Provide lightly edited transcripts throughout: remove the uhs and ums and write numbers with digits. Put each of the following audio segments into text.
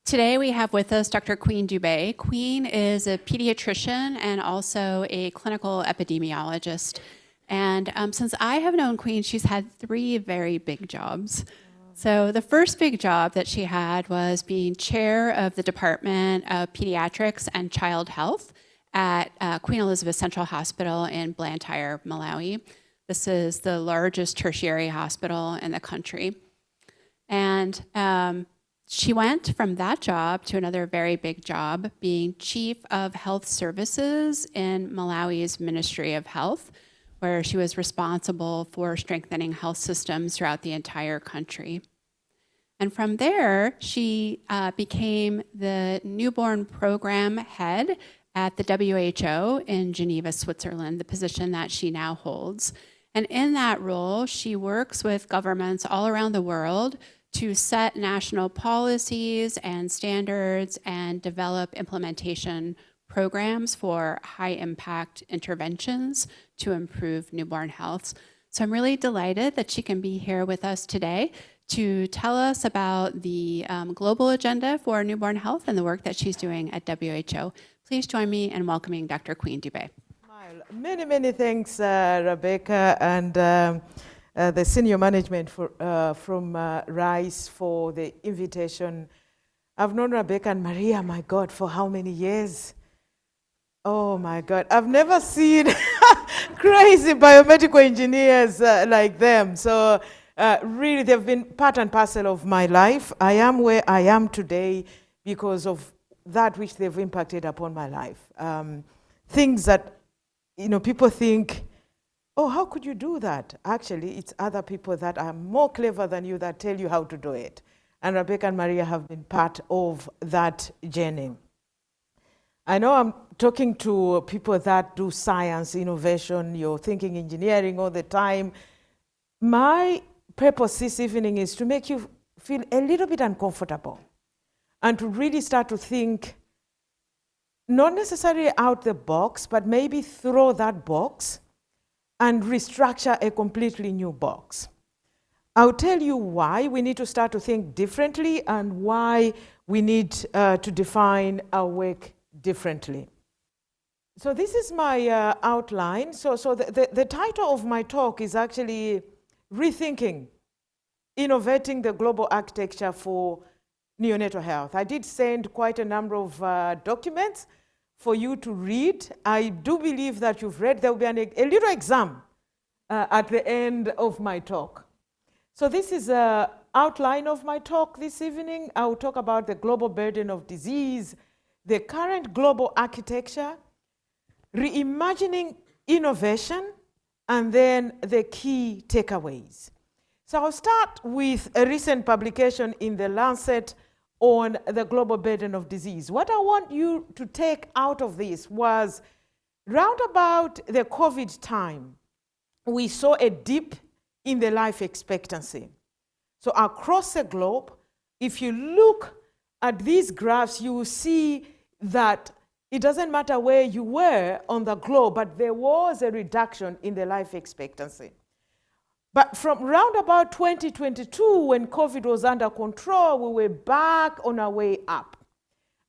Today we have with us Dr. Queen Dube. Queen is a pediatrician and also a clinical epidemiologist. And since I have known Queen, she's had 3 very big jobs. So the first big job that she had was being chair of the Department of Pediatrics and Child Health at Queen Elizabeth Central Hospital in Blantyre, Malawi. This is the largest tertiary hospital in the country. And she went from that job to another very big job, being Chief of Health Services in Malawi's Ministry of Health, where she was responsible for strengthening health systems throughout the entire country. And from there, she became the newborn program head at the WHO in Geneva, Switzerland, the position that she now holds. And in that role, she works with governments all around the world to set national policies and standards and develop implementation programs for high-impact interventions to improve newborn health. So I'm really delighted that she can be here with us today to tell us about the global agenda for newborn health and the work that she's doing at WHO. Please join me in welcoming Dr. Queen Dube. Many, many thanks, Rebecca, and the senior management from RISE for the invitation. I've known Rebecca and Maria, my God, for how many years? Oh my God, I've never seen crazy biomedical engineers like them. So really, they've been part and parcel of my life. I am where I am today because of that which they've impacted upon my life. Things that, people think, oh, how could you do that? Actually, it's other people that are more clever than you that tell you how to do it. And Rebecca and Maria have been part of that journey. I know I'm talking to people that do science, innovation, you're thinking engineering all the time. My purpose this evening is to make you feel a little bit uncomfortable and to really start to think, not necessarily out the box, but maybe throw that box and restructure a completely new box. I'll tell you why we need to start to think differently and why we need to define our work differently. So this is my outline. So the title of my talk is actually Rethinking, Innovating the Global Architecture for Neonatal Health. I did send quite a number of documents for you to read. I do believe that you've read. There will be a little exam at the end of my talk. So this is an outline of my talk this evening. I will talk about the global burden of disease, the current global architecture, reimagining innovation, and then the key takeaways. So I'll start with a recent publication in The Lancet on the global burden of disease. What I want you to take out of this was, round about the COVID time, we saw a dip in the life expectancy. So across the globe, if you look at these graphs, you will see that it doesn't matter where you were on the globe, but there was a reduction in the life expectancy. But from round about 2022, when COVID was under control, we were back on our way up.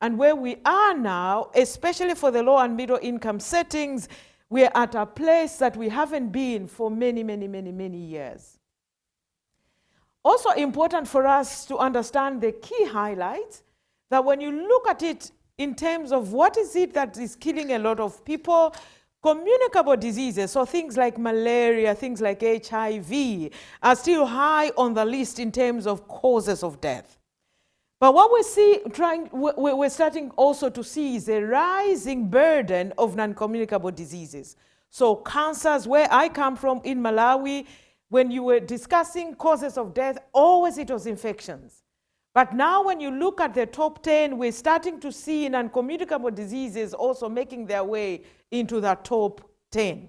And where we are now, especially for the low and middle income settings, we're at a place that we haven't been for many, many, many, many years. Also important for us to understand the key highlights, that when you look at it in terms of what is it that is killing a lot of people, communicable diseases, so things like malaria, things like HIV, are still high on the list in terms of causes of death. But what we're starting also to see is a rising burden of non-communicable diseases. So cancers, where I come from in Malawi, when you were discussing causes of death, always it was infections. But now when you look at the top 10, we're starting to see non-communicable diseases also making their way into the top 10.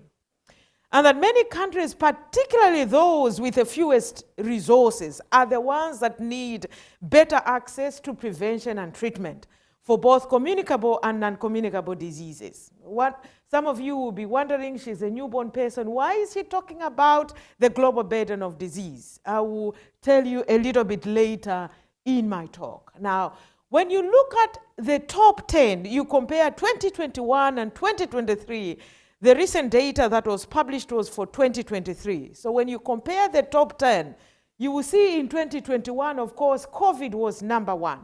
And that many countries, particularly those with the fewest resources, are the ones that need better access to prevention and treatment for both communicable and non-communicable diseases. What some of you will be wondering, she's a newborn person, why is she talking about the global burden of disease? I will tell you a little bit later in my talk. Now, When you look at the top 10, you compare 2021 and 2023, the recent data that was published was for 2023. So when you compare the top 10, you will see in 2021, of course, COVID was number 1.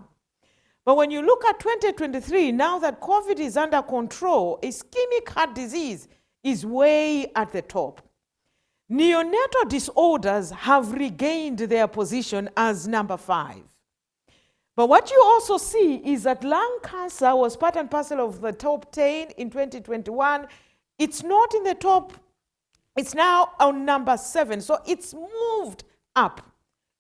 But when you look at 2023, now that COVID is under control, ischemic heart disease is way at the top. Neonatal disorders have regained their position as number 5. But what you also see is that lung cancer was part and parcel of the top 10 in 2021. It's not in the top, it's now on number 7. So it's moved up.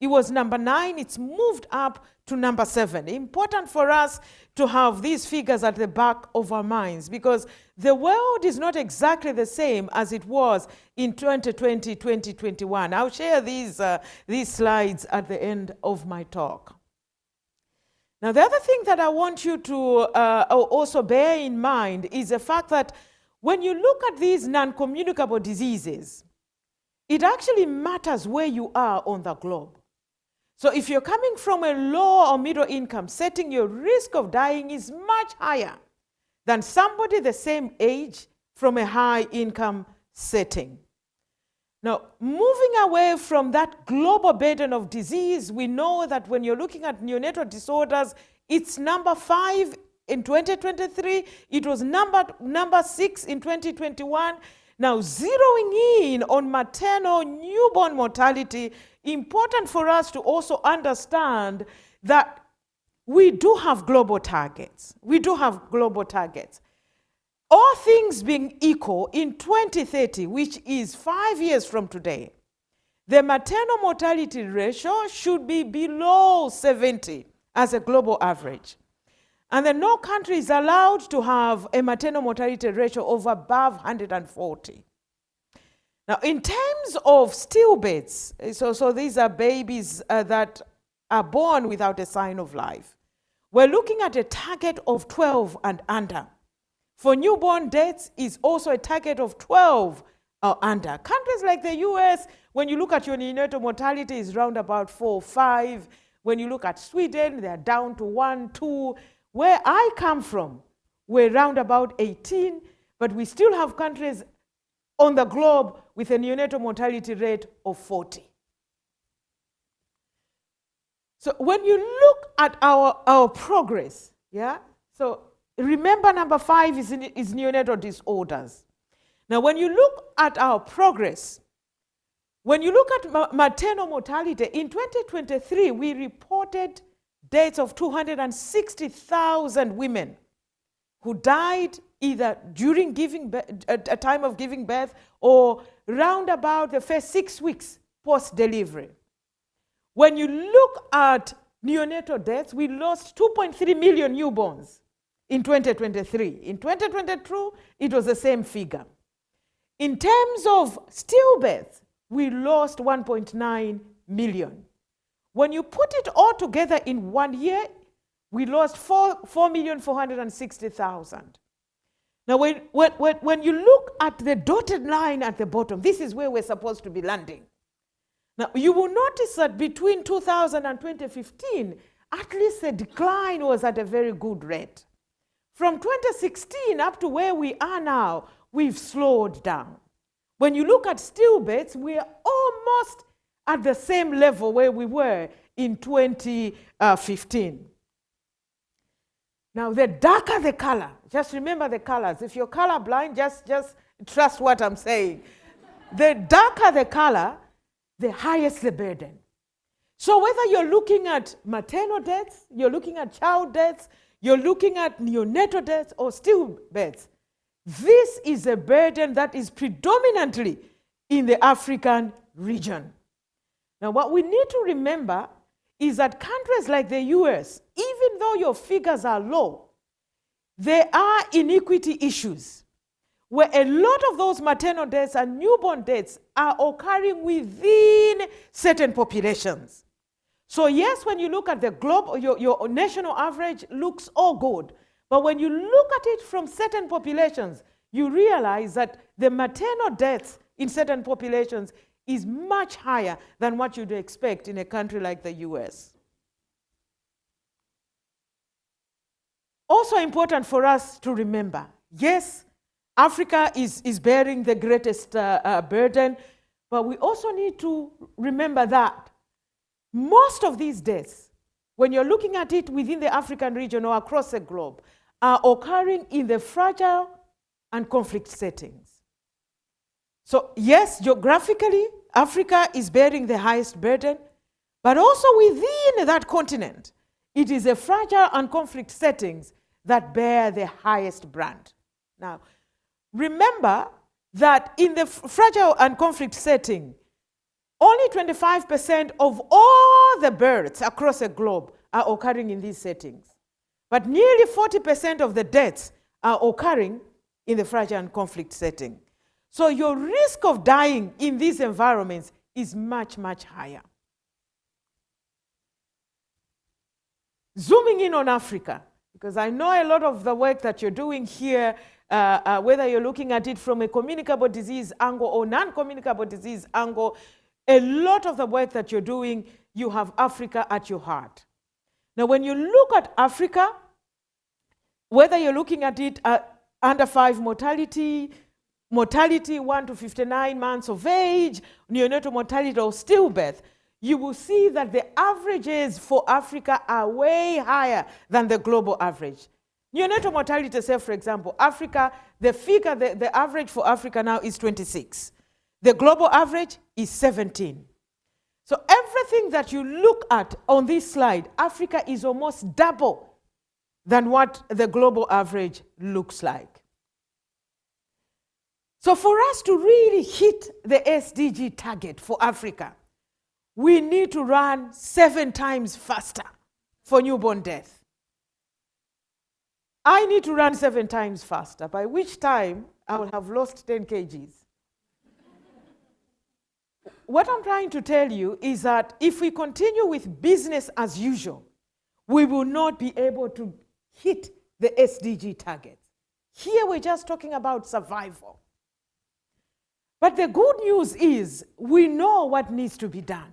It was number 9, it's moved up to number 7. Important for us to have these figures at the back of our minds, because the world is not exactly the same as it was in 2020, 2021. I'll share these slides at the end of my talk. Now, the other thing that I want you to also bear in mind is the fact that when you look at these non-communicable diseases, it actually matters where you are on the globe. So if you're coming from a low or middle income setting, your risk of dying is much higher than somebody the same age from a high income setting. Now, moving away from that global burden of disease, we know that when you're looking at neonatal disorders, it's number 5 in 2023. It was number 6 in 2021. Now, zeroing in on maternal newborn mortality, important for us to also understand that we do have global targets. We do have global targets. All things being equal, in 2030, which is 5 years from today, the maternal mortality ratio should be below 70 as a global average. And then no country is allowed to have a maternal mortality ratio of above 140. Now, in terms of stillbirths, so these are babies that are born without a sign of life. We're looking at a target of 12 and under. For newborn deaths is also a target of 12 or under. Countries like the US, when you look at your neonatal mortality, is round about 4, 5. When you look at Sweden, they're down to 1, 2. Where I come from, we're round about 18, but we still have countries on the globe with a neonatal mortality rate of 40. So when you look at our progress, yeah, so remember number 5 is neonatal disorders. Now when you look at our progress, when you look at maternal mortality, in 2023 we reported deaths of 260,000 women who died either during a time of giving birth or round about the first 6 weeks post-delivery. When you look at neonatal deaths, we lost 2.3 million newborns in 2023. In 2022, it was the same figure. In terms of stillbirths, we lost 1.9 million. When you put it all together in 1 year, we lost 4,460,000. Now, when you look at the dotted line at the bottom, this is where we're supposed to be landing. Now, you will notice that between 2000 and 2015, at least the decline was at a very good rate. From 2016 up to where we are now, we've slowed down. When you look at stillbirths, we are almost at the same level where we were in 2015. Now, the darker the color, just remember the colors. If you're colorblind, just trust what I'm saying. The darker the color, the highest the burden. So whether you're looking at maternal deaths, you're looking at child deaths, you're looking at neonatal deaths or stillbirths, this is a burden that is predominantly in the African region. Now, what we need to remember is that countries like the US, even though your figures are low, there are inequity issues where a lot of those maternal deaths and newborn deaths are occurring within certain populations. So yes, when you look at the globe, your national average looks all good. But when you look at it from certain populations, you realize that the maternal deaths in certain populations is much higher than what you'd expect in a country like the US. Also important for us to remember, yes, Africa is bearing the greatest burden, but we also need to remember that most of these deaths, when you're looking at it within the African region or across the globe, are occurring in the fragile and conflict settings. So yes, geographically, Africa is bearing the highest burden, but also within that continent, it is the fragile and conflict settings that bear the highest brand. Now, remember that in the fragile and conflict setting, only 25% of all the births across the globe are occurring in these settings. But nearly 40% of the deaths are occurring in the fragile and conflict setting. So your risk of dying in these environments is much, much higher. Zooming in on Africa, because I know a lot of the work that you're doing here, whether you're looking at it from a communicable disease angle or non-communicable disease angle, a lot of the work that you're doing, you have Africa at your heart. Now, when you look at Africa, whether you're looking at it under 5 mortality 1 to 59 months of age, neonatal mortality or stillbirth, you will see that the averages for Africa are way higher than the global average. Neonatal mortality, say for example, Africa, the figure, the average for Africa now is 26. The global average is 17. So everything that you look at on this slide, Africa is almost double than what the global average looks like. So for us to really hit the SDG target for Africa, we need to run 7 times faster for newborn death. I need to run 7 times faster, by which time I will have lost 10 kgs. What I'm trying to tell you is that if we continue with business as usual, we will not be able to hit the SDG targets. Here we're just talking about survival. But the good news is we know what needs to be done.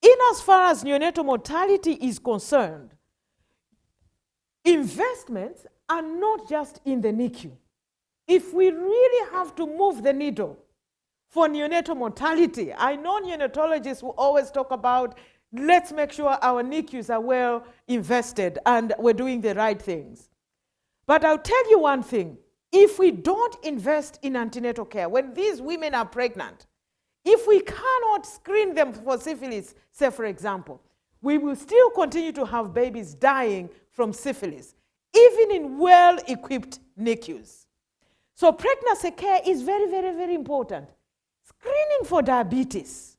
In as far as neonatal mortality is concerned, investments are not just in the NICU. If we really have to move the needle for neonatal mortality, I know neonatologists will always talk about, let's make sure our NICUs are well invested and we're doing the right things. But I'll tell you one thing, if we don't invest in antenatal care, when these women are pregnant, if we cannot screen them for syphilis, say for example, we will still continue to have babies dying from syphilis, even in well-equipped NICUs. So pregnancy care is very, very, very important. Screening for diabetes.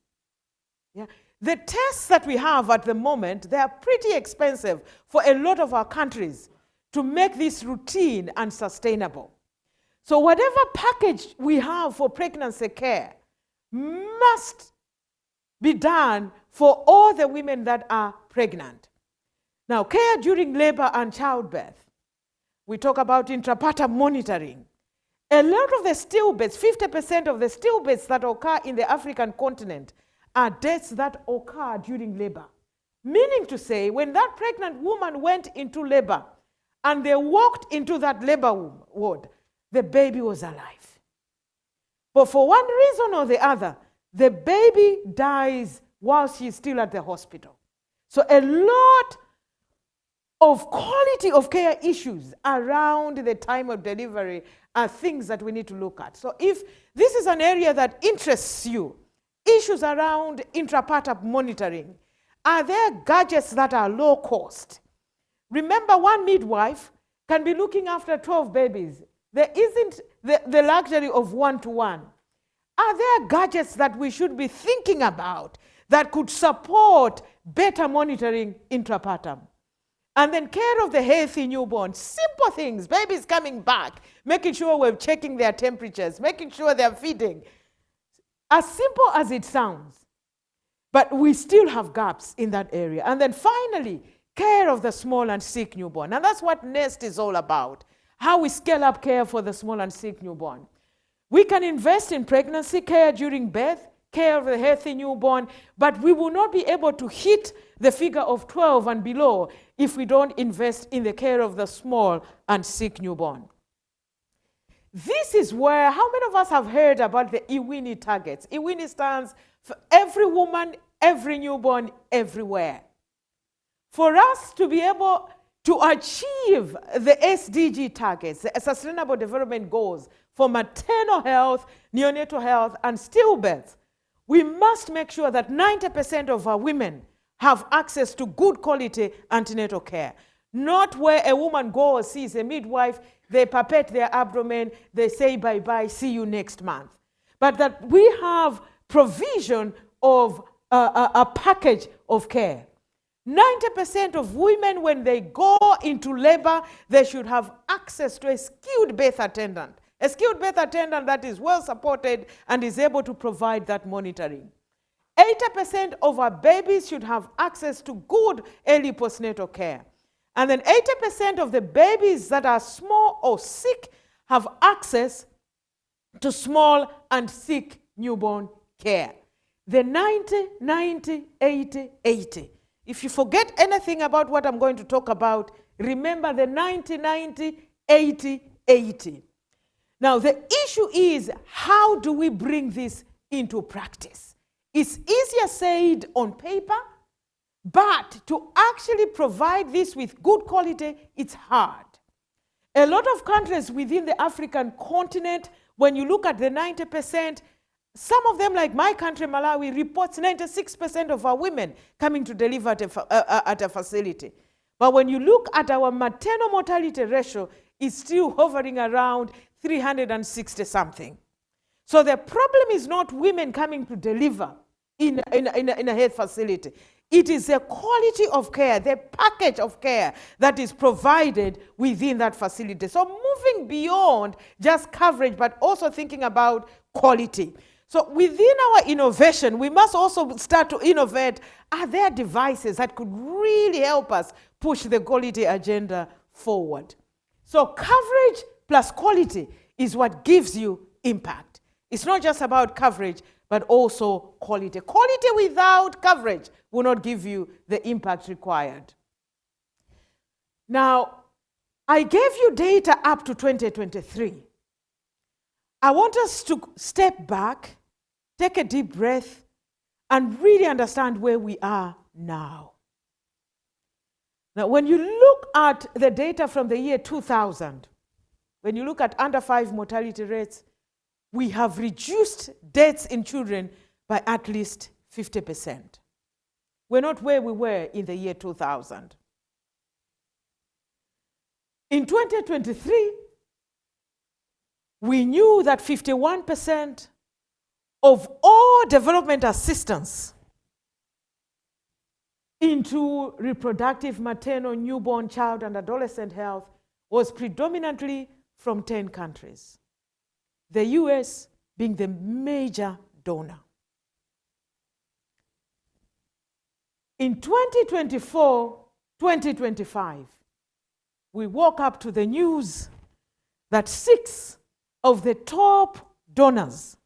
Yeah. The tests that we have at the moment, they are pretty expensive for a lot of our countries to make this routine and sustainable. So whatever package we have for pregnancy care must be done for all the women that are pregnant. Now, care during labor and childbirth. We talk about intrapartum monitoring. A lot of the stillbirths, 50% of the stillbirths that occur in the African continent are deaths that occur during labor. Meaning to say, when that pregnant woman went into labor and they walked into that labor ward, the baby was alive. But for one reason or the other, the baby dies while she's still at the hospital. So a lot of quality of care issues around the time of delivery are things that we need to look at. So if this is an area that interests you, issues around intrapartum monitoring, are there gadgets that are low cost? Remember, one midwife can be looking after 12 babies. There isn't the luxury of one-to-one. Are there gadgets that we should be thinking about that could support better monitoring intrapartum? And then care of the healthy newborn, simple things, babies coming back, making sure we're checking their temperatures, making sure they're feeding. As simple as it sounds, but we still have gaps in that area. And then finally, care of the small and sick newborn. And that's what NEST is all about, how we scale up care for the small and sick newborn. We can invest in pregnancy care during birth, care of a healthy newborn, but we will not be able to hit the figure of 12 and below if we don't invest in the care of the small and sick newborn. This is where, how many of us have heard about the IWINI targets? IWINI stands for every woman, every newborn, everywhere. For us to be able to achieve the SDG targets, the Sustainable Development Goals for maternal health, neonatal health, and stillbirth, we must make sure that 90% of our women have access to good quality antenatal care. Not where a woman goes, sees a midwife, they palpate their abdomen, they say bye-bye, see you next month. But that we have provision of a package of care. 90% of women, when they go into labor, they should have access to a skilled birth attendant. A skilled birth attendant that is well supported and is able to provide that monitoring. 80% of our babies should have access to good early postnatal care. And then 80% of the babies that are small or sick have access to small and sick newborn care. The 90, 90, 80, 80. If you forget anything about what I'm going to talk about, remember the 90, 90, 80, 80. Now, the issue is, how do we bring this into practice? It's easier said on paper, but to actually provide this with good quality, it's hard. A lot of countries within the African continent, when you look at the 90%, some of them, like my country, Malawi, reports 96% of our women coming to deliver at a facility. But when you look at our maternal mortality ratio, it's still hovering around 360 something. So the problem is not women coming to deliver in a health facility. It is the quality of care, the package of care that is provided within that facility. So moving beyond just coverage, but also thinking about quality. So within our innovation, we must also start to innovate. Are there devices that could really help us push the quality agenda forward? So coverage plus quality is what gives you impact. It's not just about coverage, but also quality. Quality without coverage will not give you the impact required. Now, I gave you data up to 2023. I want us to step back, take a deep breath, and really understand where we are now. Now, when you look at the data from the year 2000, when you look at under 5 mortality rates, we have reduced deaths in children by at least 50%. We're not where we were in the year 2000. In 2023, we knew that 51% of all development assistance into reproductive, maternal, newborn, child, and adolescent health was predominantly from 10 countries. The US being the major donor. In 2024, 2025, we woke up to the news that 6 of the top donors,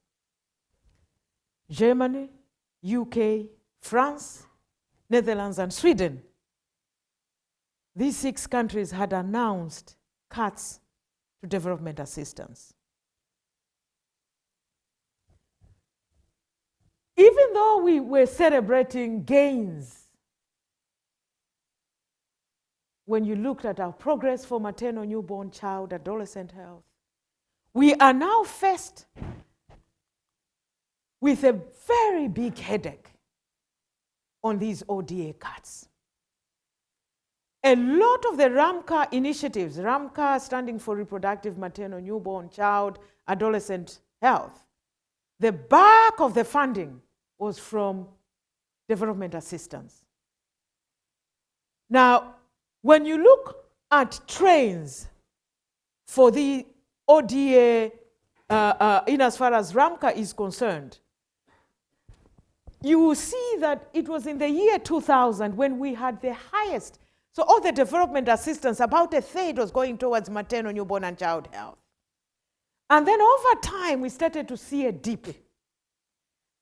Germany, UK, France, Netherlands, and Sweden, these 6 countries had announced cuts to development assistance. Even though we were celebrating gains, when you looked at our progress for maternal, newborn, child, adolescent health, we are now faced with a very big headache on these ODA cuts. A lot of the RAMCA initiatives, RAMCA standing for reproductive, maternal, newborn, child, adolescent health, the bulk of the funding was from development assistance. Now, when you look at trends for the ODA, in as far as RAMCA is concerned, you will see that it was in the year 2000 when we had the highest. So all the development assistance, about a third was going towards maternal, newborn, and child health. And then over time, we started to see a dip.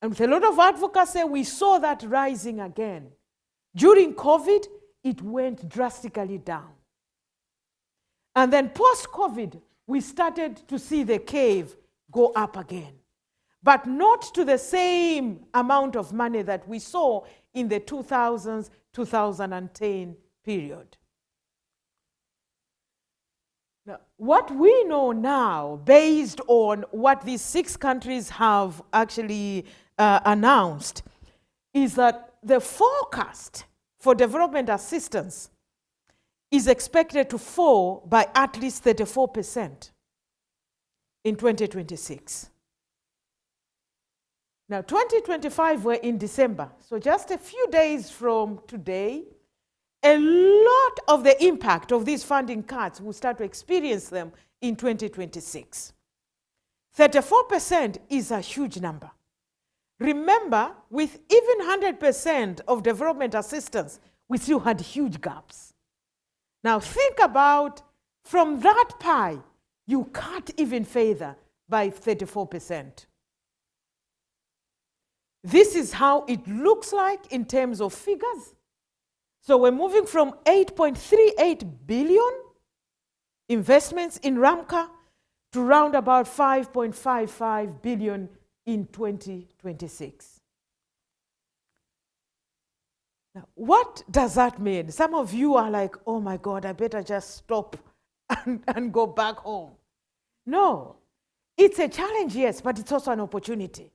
And with a lot of advocacy, we saw that rising again. During COVID, it went drastically down. And then post-COVID, we started to see the cave go up again, but not to the same amount of money that we saw in the 2000s, 2010 period. Now, what we know now, based on what these 6 countries have actually announced, is that the forecast for development assistance is expected to fall by at least 34% in 2026. Now, 2025, we're in December, so just a few days from today, a lot of the impact of these funding cuts will start to experience them in 2026. 34% is a huge number. Remember, with even 100% of development assistance, we still had huge gaps. Now think about, from that pie, you cut even further by 34%. This is how it looks like in terms of figures. So we're moving from 8.38 billion investments in RAMCA to round about 5.55 billion in 2026. Now, what does that mean? Some of you are like, oh my God, I better just stop and go back home. No, it's a challenge, yes, but it's also an opportunity.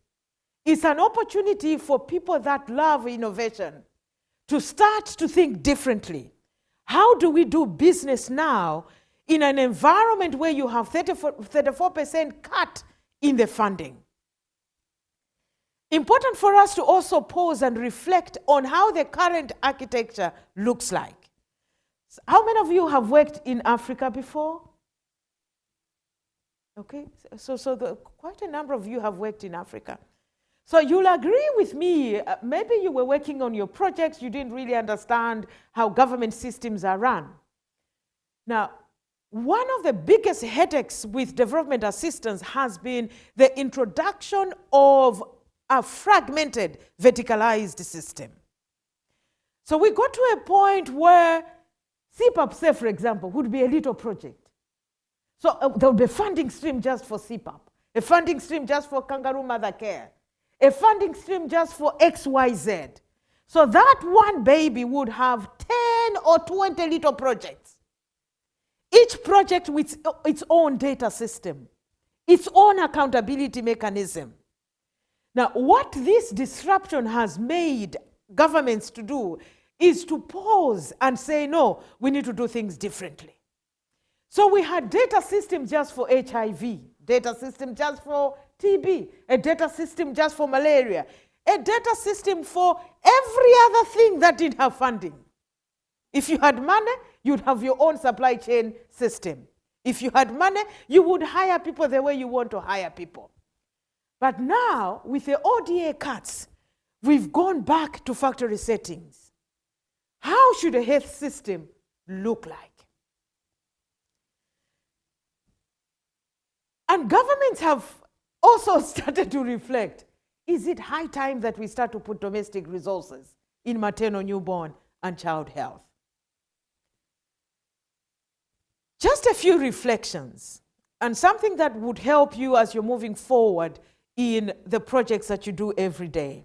It's an opportunity for people that love innovation to start to think differently. How do we do business now in an environment where you have 34% cut in the funding? Important for us to also pause and reflect on how the current architecture looks like. How many of you have worked in Africa before? Okay, so quite a number of you have worked in Africa. So you'll agree with me, maybe you were working on your projects, you didn't really understand how government systems are run. Now, one of the biggest headaches with development assistance has been the introduction of a fragmented, verticalized system. So we got to a point where CPAP, say, for example, would be a little project. So there would be a funding stream just for CPAP, a funding stream just for kangaroo mother care, a funding stream just for XYZ. So that one baby would have 10 or 20 little projects. Each project with its own data system, its own accountability mechanism. Now, what this disruption has made governments to do is to pause and say, no, we need to do things differently. So we had data systems just for HIV, data system just for TB, a data system just for malaria, a data system for every other thing that didn't have funding. If you had money, you'd have your own supply chain system. If you had money, you would hire people the way you want to hire people. But now, with the ODA cuts, we've gone back to factory settings. How should a health system look like? And governments have also started to reflect, is it high time that we start to put domestic resources in maternal, newborn, and child health? Just a few reflections, and something that would help you as you're moving forward in the projects that you do every day.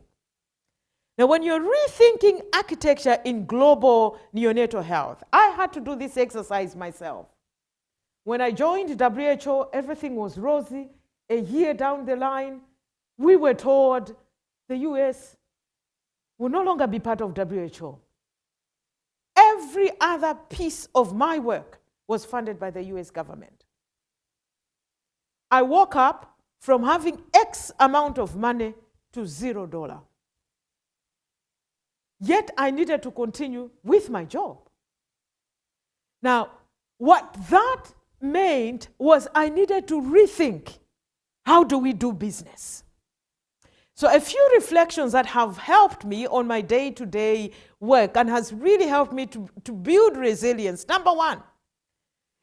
Now, when you're rethinking architecture in global neonatal health, I had to do this exercise myself. When I joined WHO, everything was rosy. A year down the line, we were told the US will no longer be part of WHO. Every other piece of my work was funded by the US government. I woke up from having X amount of money to $0. Yet I needed to continue with my job. Now, what that meant was I needed to rethink, how do we do business? So a few reflections that have helped me on my day-to-day work and has really helped me to build resilience. Number one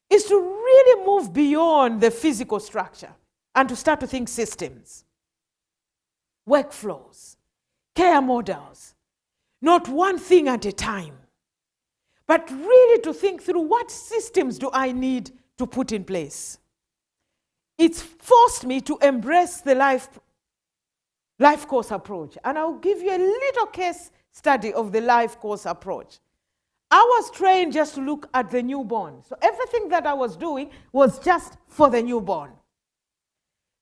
is to really move beyond the physical structure and to start to think systems. workflows, care models, not one thing at a time, but really to think through what systems do I need to put in place. It's forced me to embrace the life course approach. And I'll give you a little case study of the life course approach. I was trained just to look at the newborn. So everything that I was doing was just for the newborn.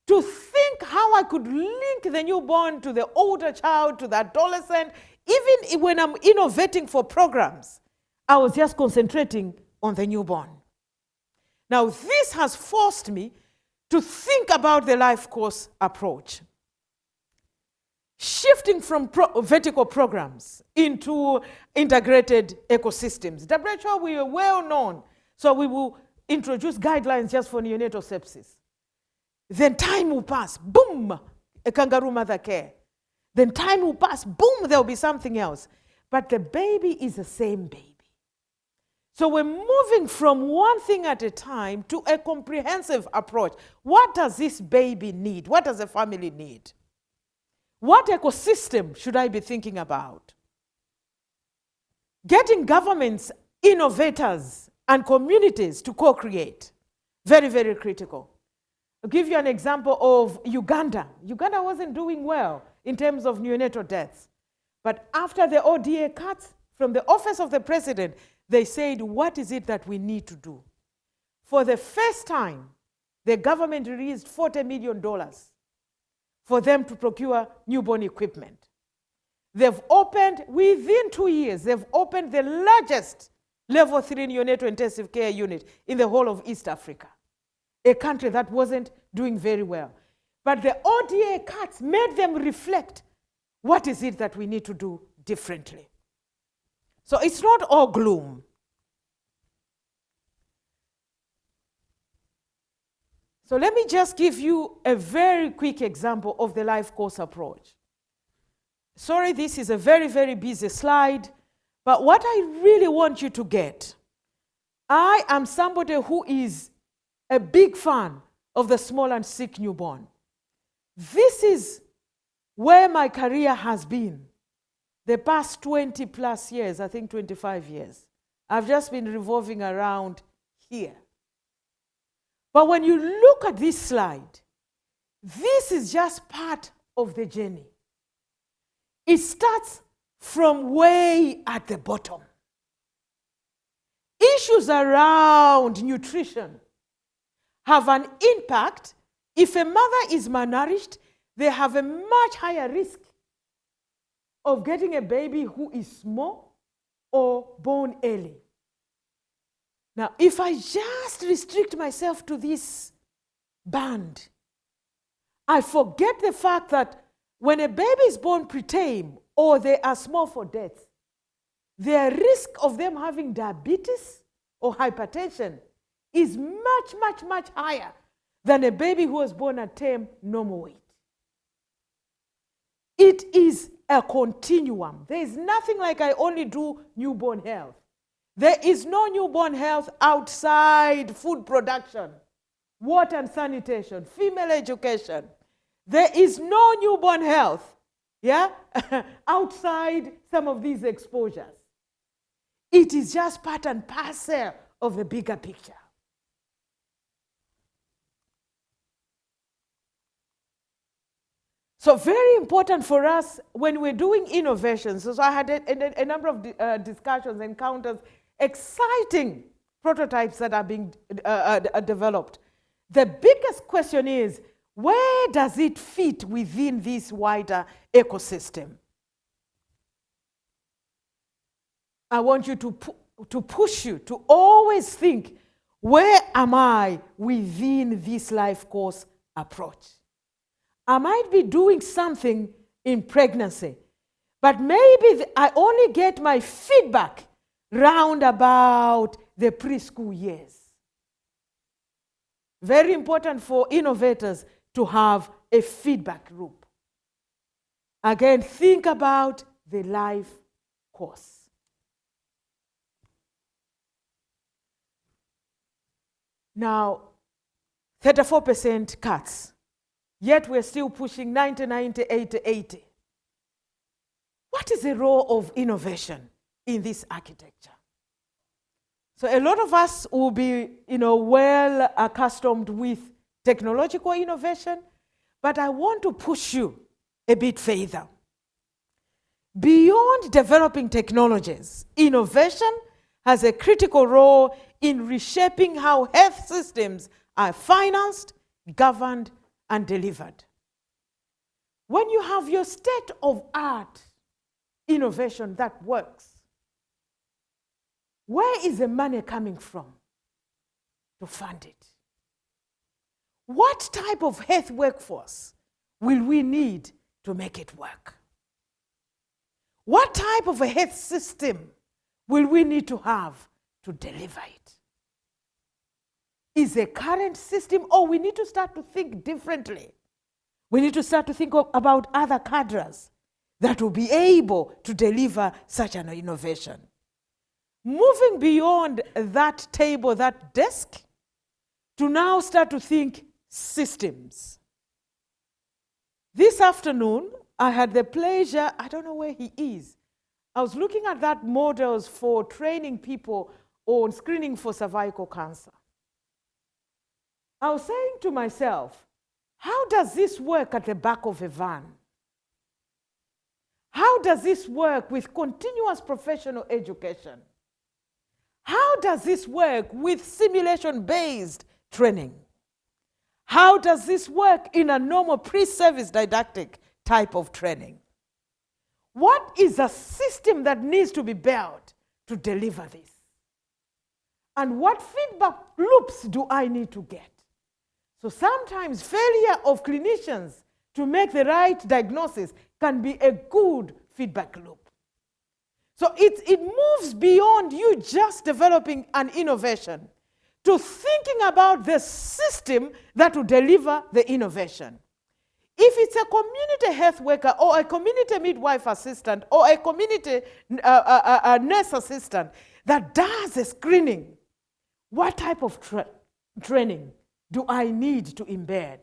To think how I could link the newborn to the older child, to the adolescent, even when I'm innovating for programs, I was just concentrating on the newborn. Now, this has forced me to think about the life course approach. Shifting from vertical programs into integrated ecosystems. WHO, we are well known, so we will introduce guidelines just for neonatal sepsis. Then time will pass, boom, a kangaroo mother care. Then time will pass, boom, there will be something else. But the baby is the same baby. So we're moving from one thing at a time to a comprehensive approach. What does this baby need? What does the family need? What ecosystem should I be thinking about? Getting governments, innovators, and communities to co-create. Very, very critical. I'll give you an example of Uganda. Uganda wasn't doing well in terms of neonatal deaths. But after the ODA cuts, from the office of the president, they said, what is it that we need to do? For the first time, the government released $40 million for them to procure newborn equipment. They've opened, within 2 years, they've opened the largest level 3 neonatal intensive care unit in the whole of East Africa, a country that wasn't doing very well. But the ODA cuts made them reflect, what is it that we need to do differently? So it's not all gloom. So let me just give you a very quick example of the life course approach. Sorry, this is a very, very busy slide, but what I really want you to get, I am somebody who is a big fan of the small and sick newborn. This is where my career has been the past 20 plus years, I think 25 years. I've just been revolving around here. But when you look at this slide, this is just part of the journey. It starts from way at the bottom. Issues around nutrition have an impact. If a mother is malnourished, they have a much higher risk of getting a baby who is small or born early. Now, if I just restrict myself to this band, I forget the fact that when a baby is born preterm or they are small for death, their risk of them having diabetes or hypertension is much, much, much higher than a baby who was born at term normal weight. It is a continuum. There is nothing like I only do newborn health. There is no newborn health outside food production, water and sanitation, female education. There is no newborn health, outside some of these exposures. It is just part and parcel of the bigger picture. So very important for us when we're doing innovations. So I had a number of discussions, encounters, exciting prototypes that are being developed. The biggest question is, where does it fit within this wider ecosystem? I want you to push you to always think, where am I within this life course approach? I might be doing something in pregnancy, but maybe I only get my feedback round about the preschool years. Very important for innovators to have a feedback loop. Again, think about the life course. Now, 34% cuts. yet we're still pushing 90, 90, 80, 80. What is the role of innovation in this architecture? So a lot of us will be, well accustomed with technological innovation, but I want to push you a bit further. Beyond developing technologies, innovation has a critical role in reshaping how health systems are financed, governed, and delivered. When you have your state-of-art innovation that works, where is the money coming from to fund it? What type of health workforce will we need to make it work? What type of a health system will we need to have to deliver it? Is the current system, or we need to start to think differently? We need to start to think about other cadres that will be able to deliver such an innovation. Moving beyond that table, that desk, to now start to think systems. This afternoon, I had the pleasure, I don't know where he is, I was looking at that models for training people on screening for cervical cancer. I was saying to myself, how does this work at the back of a van? How does this work with continuous professional education? How does this work with simulation-based training? How does this work in a normal pre-service didactic type of training? What is a system that needs to be built to deliver this? And what feedback loops do I need to get? So sometimes failure of clinicians to make the right diagnosis can be a good feedback loop. So it moves beyond you just developing an innovation to thinking about the system that will deliver the innovation. If it's a community health worker or a community midwife assistant or a community nurse assistant that does the screening, what type of training do I need to embed?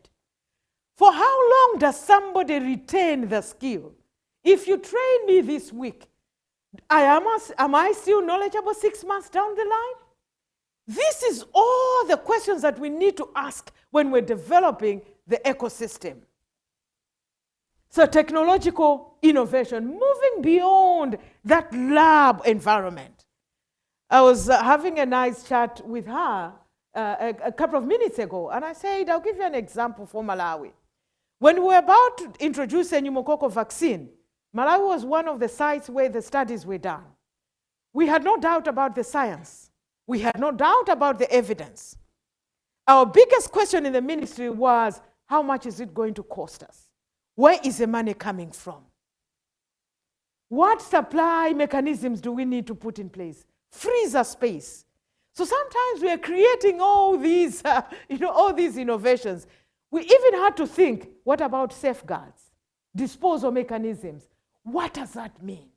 For how long does somebody retain the skill? If you train me this week, am I still knowledgeable 6 months down the line? This is all the questions that we need to ask when we're developing the ecosystem. So technological innovation, moving beyond that lab environment. I was having a nice chat with her a couple of minutes ago, and I said, I'll give you an example for Malawi. When we were about to introduce a pneumococcal vaccine, Malawi was one of the sites where the studies were done. We had no doubt about the science. We had no doubt about the evidence. Our biggest question in the ministry was, how much is it going to cost us? Where is the money coming from? What supply mechanisms do we need to put in place? Freezer space. So sometimes we are creating all these, all these innovations. We even had to think, what about safeguards, disposal mechanisms? What does that mean?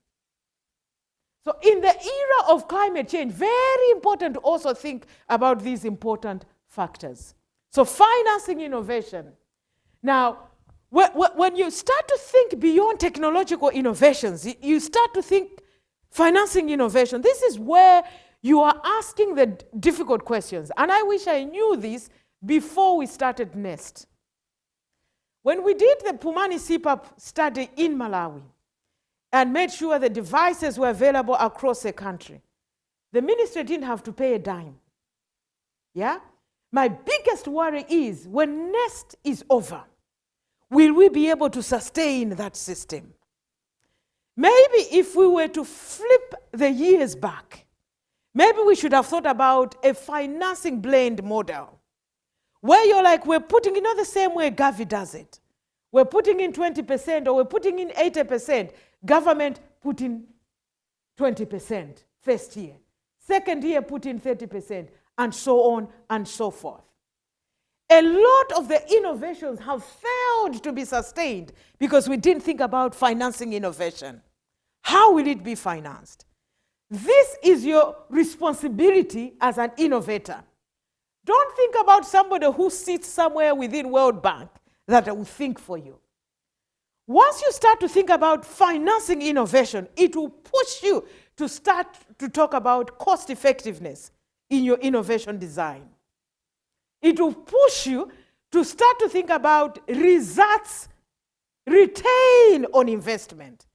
So in the era of climate change, very important to also think about these important factors. So financing innovation. Now, when you start to think beyond technological innovations, you start to think financing innovation. This is where you are asking the difficult questions. And I wish I knew this before we started NEST. When we did the Pumani CPAP study in Malawi and made sure the devices were available across the country, the ministry didn't have to pay a dime. Yeah? My biggest worry is when NEST is over, will we be able to sustain that system? Maybe if we were to flip the years back, maybe we should have thought about a financing blend model where you're like, we're putting, the same way Gavi does it. We're putting in 20% or we're putting in 80%. Government put in 20% first year. Second year put in 30%, and so on and so forth. A lot of the innovations have failed to be sustained because we didn't think about financing innovation. How will it be financed? This is your responsibility as an innovator. Don't think about somebody who sits somewhere within World Bank that will think for you. Once you start to think about financing innovation, it will push you to start to talk about cost effectiveness in your innovation design. It will push you to start to think about results return on investment.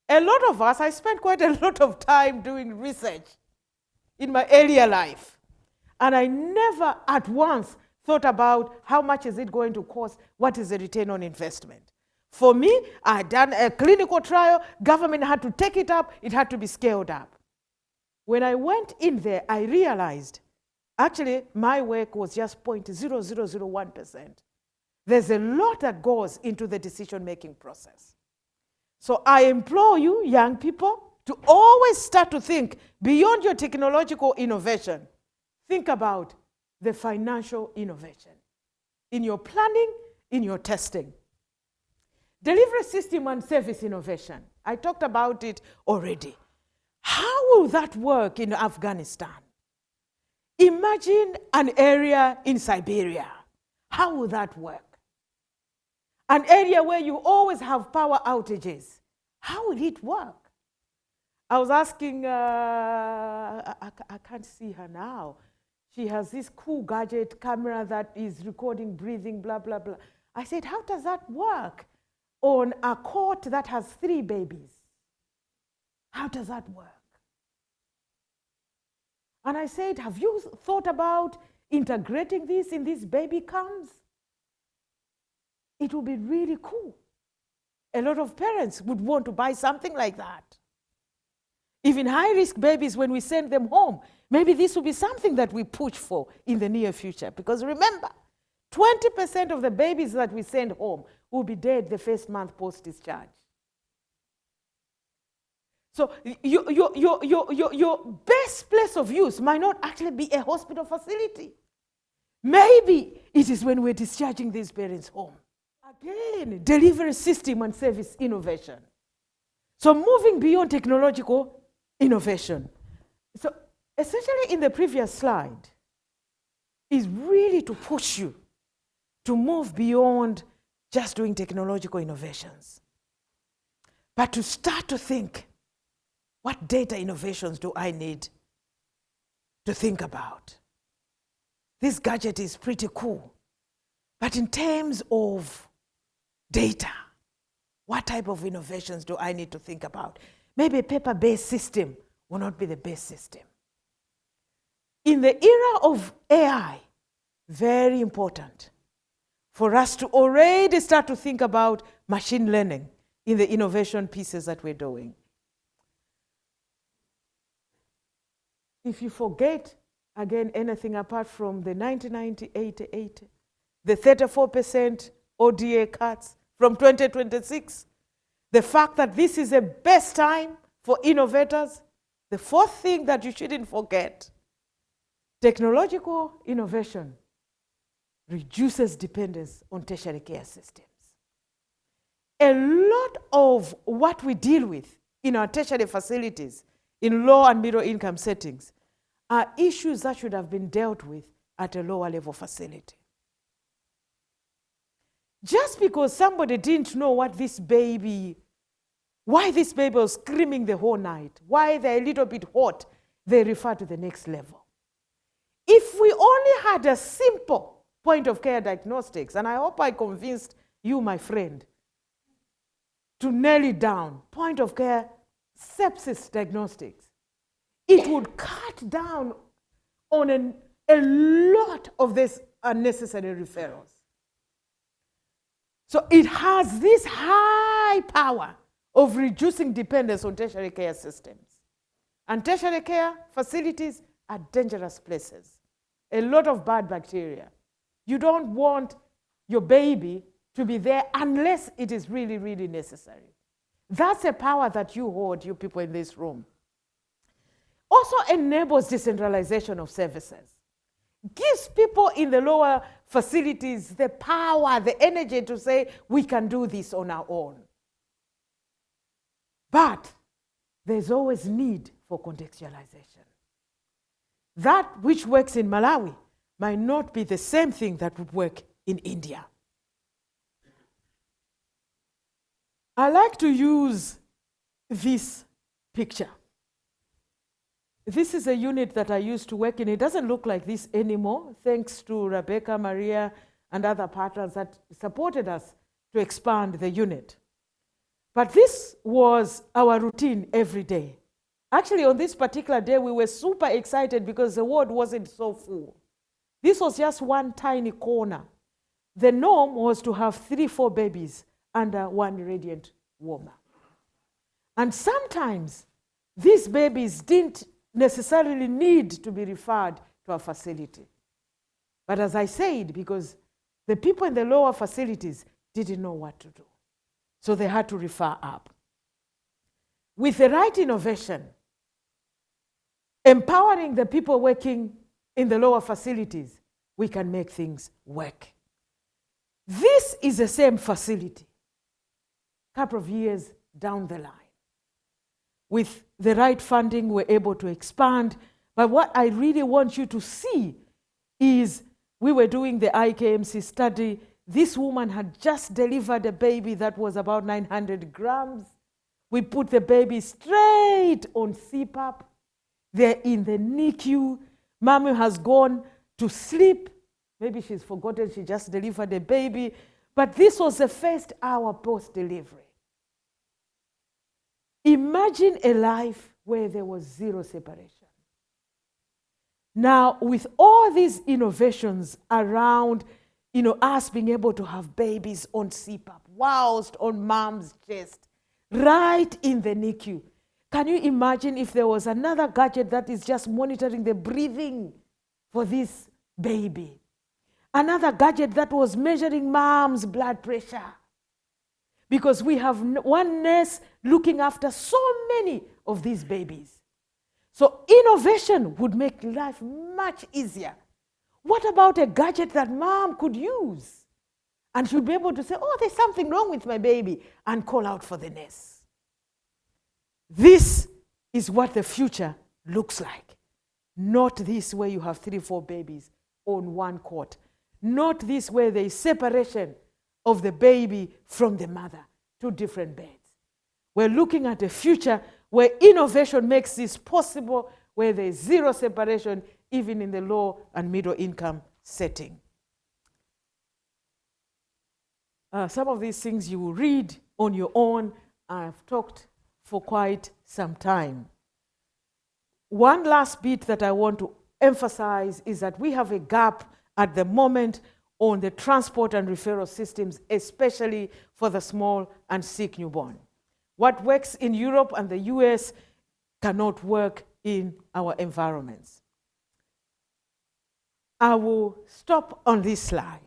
A lot of us, I spent quite a lot of time doing research in my earlier life, and I never at once thought about how much is it going to cost, what is the return on investment. For me, I had done a clinical trial, government had to take it up, it had to be scaled up. When I went in there, I realized, actually, my work was just 0.0001%. There's a lot that goes into the decision-making process. So I implore you, young people, to always start to think beyond your technological innovation. Think about the financial innovation in your planning, in your testing. Delivery system and service innovation. I talked about it already. How will that work in Afghanistan? Imagine an area in Siberia. How will that work? An area where you always have power outages. How will it work? I was asking, I can't see her now. She has this cool gadget camera that is recording breathing, blah, blah, blah. I said, how does that work on a court that has 3 babies? How does that work? And I said, have you thought about integrating this in these baby cams? It would be really cool. A lot of parents would want to buy something like that. Even high-risk babies, when we send them home, maybe this will be something that we push for in the near future. Because remember, 20% of the babies that we send home will be dead the first month post-discharge. So your best place of use might not actually be a hospital facility. Maybe it is when we're discharging these parents home. Again, delivery system and service innovation. So moving beyond technological innovation. So essentially in the previous slide is really to push you to move beyond just doing technological innovations, but to start to think, what data innovations do I need to think about? This gadget is pretty cool, but in terms of data, what type of innovations do I need to think about? Maybe a paper-based system will not be the best system. In the era of AI, very important for us to already start to think about machine learning in the innovation pieces that we're doing. If you forget, again, anything apart from the 1990-80, the 34% ODA cuts from 2026, the fact that this is the best time for innovators, the fourth thing that you shouldn't forget, technological innovation reduces dependence on tertiary care systems. A lot of what we deal with in our tertiary facilities in low and middle income settings are issues that should have been dealt with at a lower level facility. Just because somebody didn't know why this baby was screaming the whole night, why they're a little bit hot, they refer to the next level. If we only had a simple point of care diagnostics, and I hope I convinced you, my friend, to nail it down, point of care sepsis diagnostics, it would cut down on a lot of these unnecessary referrals. So it has this high power of reducing dependence on tertiary care systems. And tertiary care facilities are dangerous places. A lot of bad bacteria. You don't want your baby to be there unless it is really, really necessary. That's a power that you hold, you people in this room. Also enables decentralization of services. Gives people in the lower facilities the power, the energy to say, we can do this on our own. But there's always need for contextualization. That which works in Malawi might not be the same thing that would work in India. I like to use this picture. This is a unit that I used to work in. It doesn't look like this anymore, thanks to Rebecca, Maria, and other partners that supported us to expand the unit. But this was our routine every day. Actually, on this particular day, we were super excited because the ward wasn't so full. This was just one tiny corner. The norm was to have 3-4 babies under one radiant warmer. And sometimes these babies didn't necessarily need to be referred to a facility. But as I said, because the people in the lower facilities didn't know what to do, so they had to refer up. With the right innovation, empowering the people working in the lower facilities, we can make things work. This is the same facility, a couple of years down the line. With the right funding, we're able to expand. But what I really want you to see is we were doing the IKMC study. This woman had just delivered a baby that was about 900 grams. We put the baby straight on CPAP. They're in the NICU. Mommy has gone to sleep. Maybe she's forgotten she just delivered a baby. But this was the first hour post-delivery. Imagine a life where there was zero separation. Now, with all these innovations around, us being able to have babies on CPAP, whilst on mom's chest, right in the NICU, can you imagine if there was another gadget that is just monitoring the breathing for this baby? Another gadget that was measuring mom's blood pressure. Because we have one nurse looking after so many of these babies. So innovation would make life much easier. What about a gadget that mom could use? And she'd be able to say, oh, there's something wrong with my baby, and call out for the nurse. This is what the future looks like. Not this where you have 3-4 babies on one cot. Not this where there is separation of the baby from the mother, 2 different beds. We're looking at a future where innovation makes this possible, where there is zero separation, even in the low and middle income setting. Some of these things you will read on your own. I've talked for quite some time. One last bit that I want to emphasize is that we have a gap at the moment on the transport and referral systems, especially for the small and sick newborn. What works in Europe and the US cannot work in our environments. I will stop on this slide.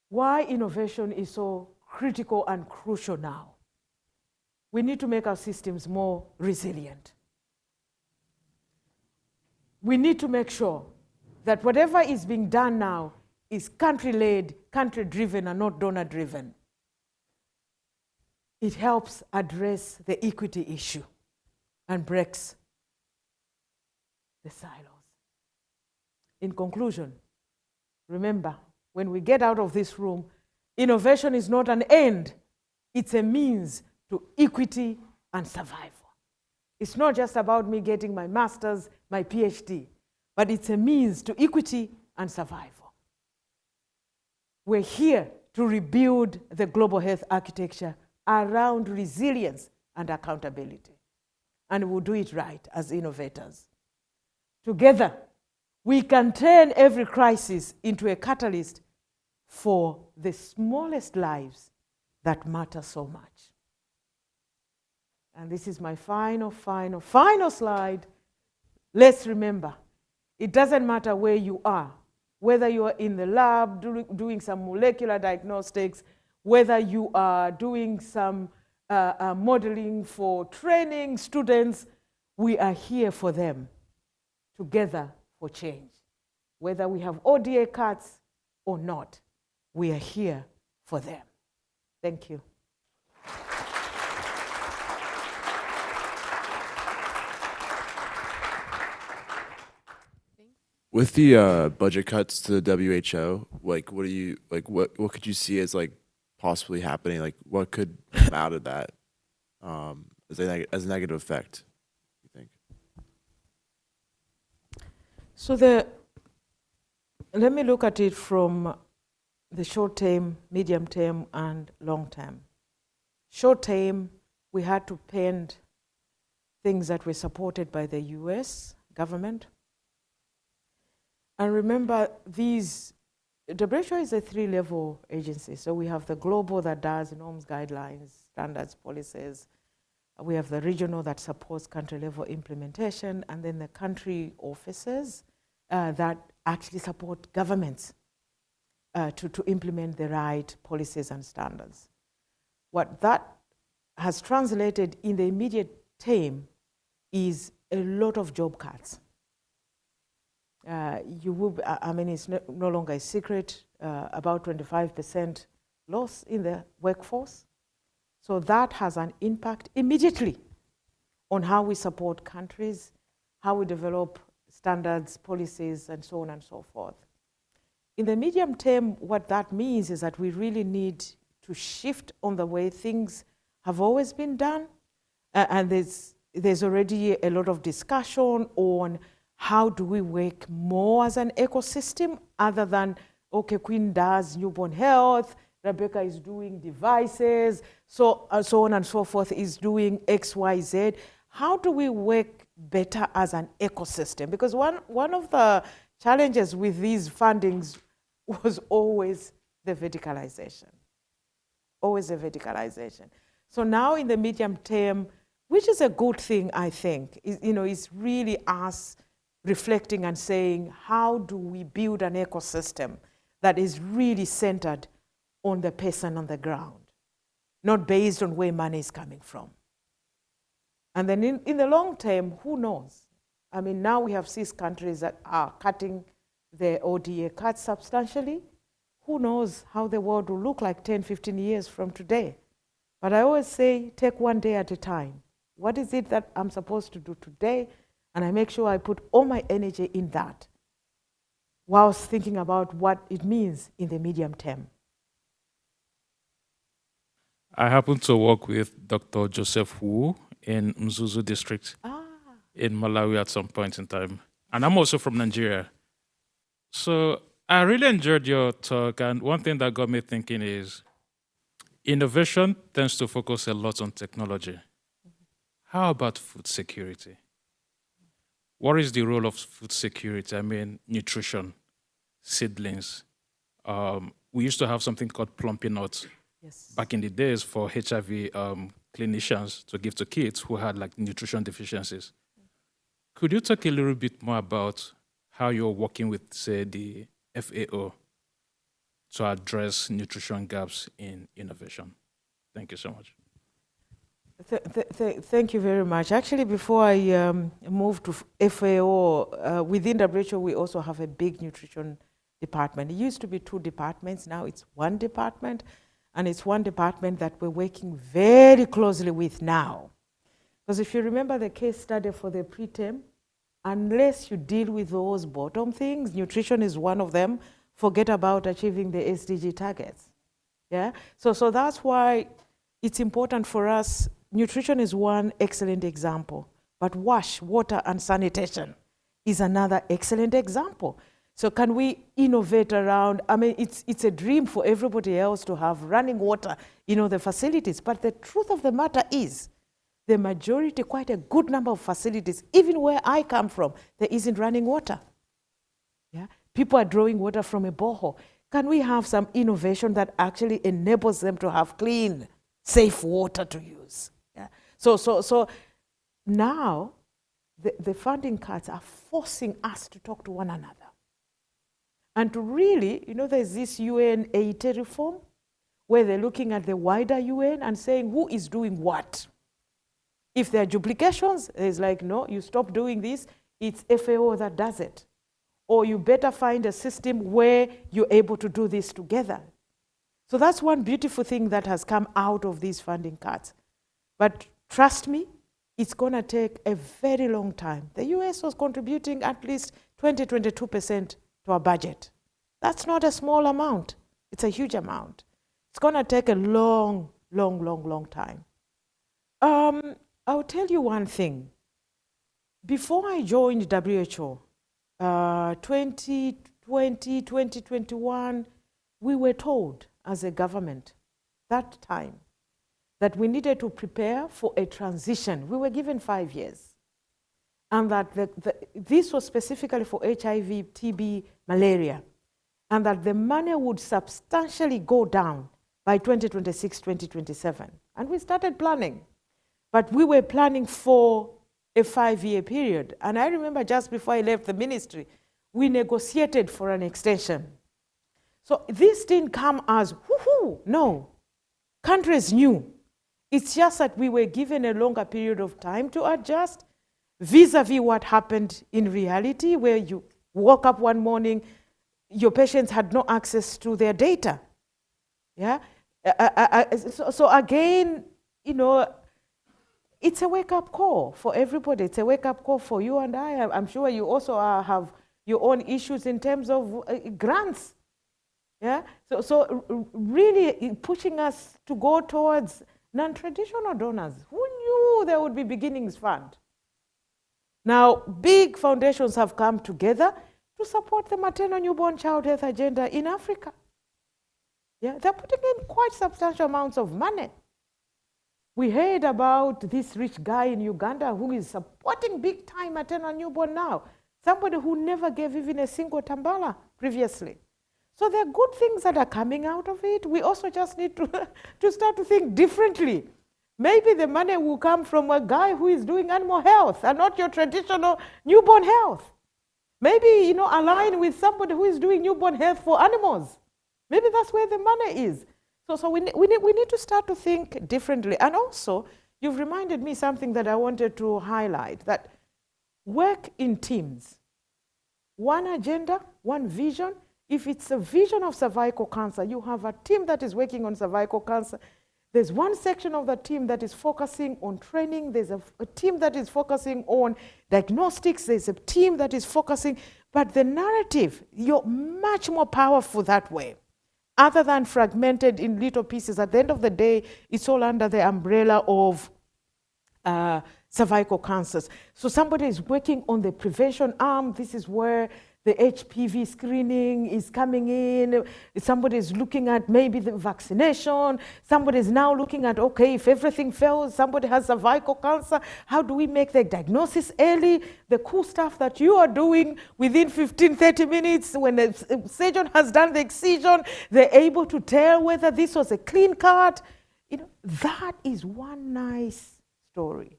Why innovation is so critical and crucial now. We need to make our systems more resilient. We need to make sure that whatever is being done now is country-led, country-driven, and not donor-driven. It helps address the equity issue and breaks the silos. In conclusion, remember, when we get out of this room, innovation is not an end, it's a means to equity and survival. It's not just about me getting my master's, my PhD, but it's a means to equity and survival. We're here to rebuild the global health architecture around resilience and accountability. And we'll do it right as innovators. Together, we can turn every crisis into a catalyst for the smallest lives that matter so much. And this is my final slide. Let's remember, it doesn't matter where you are, whether you are in the lab doing some molecular diagnostics, whether you are doing some modeling for training students, we are here for them, together for change. Whether we have ODA cards or not, we are here for them. Thank you. With the budget cuts to the WHO, like, what could you see as like possibly happening? Like, what could come out of that as a negative effect? You think? So let me look at it from the short term, medium term, and long term. Short term, we had to pen things that were supported by the US government. And remember, WHO is a 3-level agency. So we have the global that does norms, guidelines, standards, policies. We have the regional that supports country-level implementation, and then the country offices that actually support governments to implement the right policies and standards. What that has translated in the immediate term is a lot of job cuts. It's no longer a secret, about 25% loss in the workforce. So that has an impact immediately on how we support countries, how we develop standards, policies, and so on and so forth. In the medium term, what that means is that we really need to shift on the way things have always been done. And there's already a lot of discussion on how do we work more as an ecosystem other than, okay, Queen does newborn health, Rebecca is doing devices, so on and so forth is doing X, Y, Z. How do we work better as an ecosystem? Because one of the challenges with these fundings was always the verticalization. Always the verticalization. So now in the medium term, which is a good thing, I think, is really us reflecting and saying, how do we build an ecosystem that is really centered on the person on the ground, not based on where money is coming from? And then in the long term, who knows? I mean, now we have 6 countries that are cutting their ODA cuts substantially. Who knows how the world will look like 10, 15 years from today? But I always say, take one day at a time. What is it that I'm supposed to do today? And I make sure I put all my energy in that, whilst thinking about what it means in the medium term. I happen to work with Dr. Joseph Wu in Mzuzu district in Malawi at some point in time. And I'm also from Nigeria. So I really enjoyed your talk. And one thing that got me thinking is innovation tends to focus a lot on technology. How about food security? What is the role of food security? I mean, nutrition, seedlings. We used to have something called plumpy nuts back in the days for HIV clinicians to give to kids who had like nutrition deficiencies. Could you talk a little bit more about how you're working with, say, the FAO to address nutrition gaps in innovation? Thank you so much. Thank you very much. Actually, before I moved to FAO, within WHO, we also have a big nutrition department. It used to be 2 departments, now it's 1 department, and it's 1 department that we're working very closely with now. Because if you remember the case study for the preterm, unless you deal with those bottom things, nutrition is one of them, forget about achieving the SDG targets. Yeah. So that's why it's important for us. Nutrition is one excellent example, but water and sanitation is another excellent example. So can we innovate around, I mean, it's a dream for everybody else to have running water, the facilities, but the truth of the matter is, the majority, quite a good number of facilities, even where I come from, there isn't running water. Yeah? People are drawing water from a borehole. Can we have some innovation that actually enables them to have clean, safe water to use? Yeah? So now, the funding cuts are forcing us to talk to one another. And to really, there's this UN 80 reform, where they're looking at the wider UN and saying who is doing what. If there are duplications, it's like, no, you stop doing this, it's FAO that does it. Or you better find a system where you're able to do this together. So that's one beautiful thing that has come out of these funding cuts. But trust me, it's going to take a very long time. The US was contributing at least 22% to our budget. That's not a small amount. It's a huge amount. It's going to take a long time. I'll tell you one thing. Before I joined WHO, 2020, 2021, we were told as a government that time that we needed to prepare for a transition. We were given 5 years. And that this was specifically for HIV, TB, malaria, and that the money would substantially go down by 2026, 2027. And we started planning. But we were planning for a 5-year period. And I remember just before I left the ministry, we negotiated for an extension. So this didn't come as, woohoo, no. Countries knew. It's just that we were given a longer period of time to adjust vis-a-vis what happened in reality, where you woke up one morning, your patients had no access to their data. Yeah. So again, you know, it's a wake-up call for everybody. It's a wake-up call for you and I. I'm sure you also have your own issues in terms of grants. Yeah. So really pushing us to go towards non-traditional donors. Who knew there would be beginnings fund? Now, big foundations have come together to support the maternal newborn child health agenda in Africa. Yeah, they're putting in quite substantial amounts of money. We heard about this rich guy in Uganda who is supporting big time maternal newborn now. Somebody who never gave even a single tambala previously. So there are good things that are coming out of it. We also just need to start to think differently. Maybe the money will come from a guy who is doing animal health and not your traditional newborn health. Maybe, you know, align with somebody who is doing newborn health for animals. Maybe that's where the money is. So we need to start to think differently. And also, you've reminded me something that I wanted to highlight, that work in teams. One agenda, one vision. If it's a vision of cervical cancer, you have a team that is working on cervical cancer. There's one section of the team that is focusing on training. There's a team that is focusing on diagnostics. There's a team that is focusing, but the narrative, you're much more powerful that way. Other than fragmented in little pieces, at the end of the day, it's all under the umbrella of cervical cancers. So somebody is working on the prevention arm. This is where the HPV screening is coming in. Somebody is looking at maybe the vaccination. Somebody is now looking at, okay, if everything fails, somebody has cervical cancer, how do we make the diagnosis early? The cool stuff that you are doing within 15, 30 minutes, when the surgeon has done the excision, they're able to tell whether this was a clean cut. You know, that is one nice story,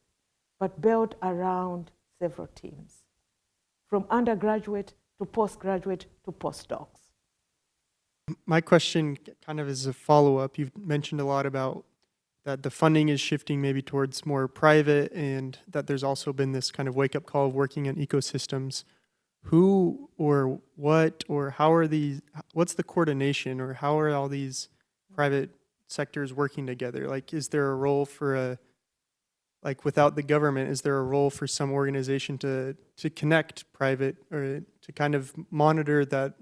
but built around several teams, from undergraduate to postgraduate to postdocs. My question kind of is a follow-up. You've mentioned a lot about that the funding is shifting maybe towards more private, and that there's also been this kind of wake-up call of working in ecosystems. Who or what or how are these, what's the coordination, or how are all these private sectors working together? Like, is there a role for like without the government, is there a role for some organization to connect private, or to kind of monitor that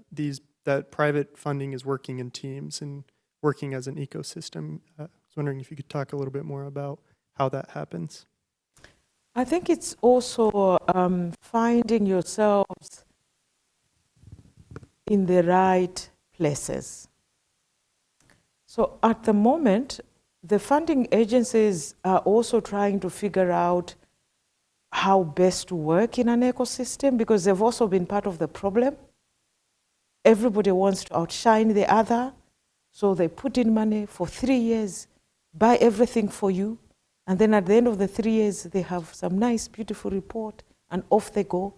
that private funding is working in teams and working as an ecosystem? I was wondering if you could talk a little bit more about how that happens. I think it's also finding yourselves in the right places. So at the moment, the funding agencies are also trying to figure out how best to work in an ecosystem, because they've also been part of the problem. Everybody wants to outshine the other, so they put in money for 3 years, buy everything for you, and then at the end of the 3 years, they have some nice, beautiful report, and off they go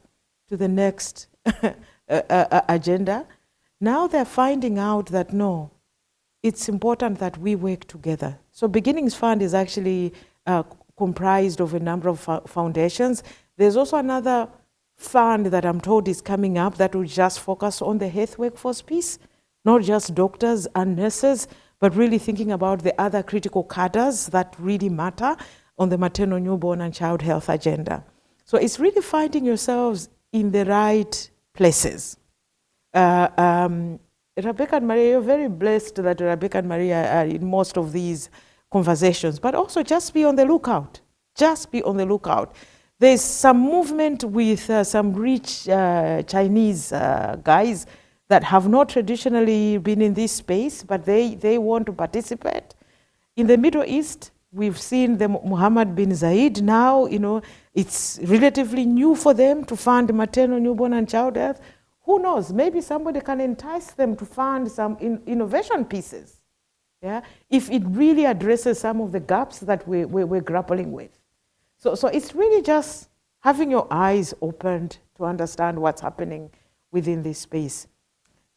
to the next agenda. Now they're finding out that no, it's important that we work together. So Beginnings Fund is actually comprised of a number of foundations. There's also another fund that I'm told is coming up that will just focus on the health workforce piece, not just doctors and nurses, but really thinking about the other critical cadres that really matter on the maternal, newborn, and child health agenda. So it's really finding yourselves in the right places. Rebecca and Maria, you're very blessed that Rebecca and Maria are in most of these conversations, but also just be on the lookout. Just be on the lookout. There's some movement with some rich Chinese guys that have not traditionally been in this space, but they want to participate. In the Middle East, we've seen the Mohammed bin Zayed now, it's relatively new for them to fund maternal, newborn, and child health. Who knows? Maybe somebody can entice them to fund some innovation pieces, yeah, if it really addresses some of the gaps that we're grappling with. So it's really just having your eyes opened to understand what's happening within this space.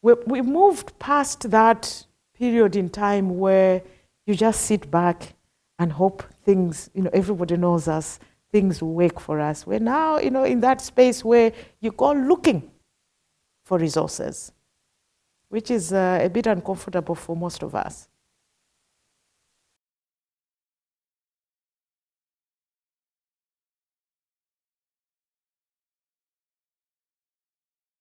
We moved past that period in time where you just sit back and hope things, everybody knows us, things will work for us. We're now, in that space where you go looking for resources, which is a bit uncomfortable for most of us.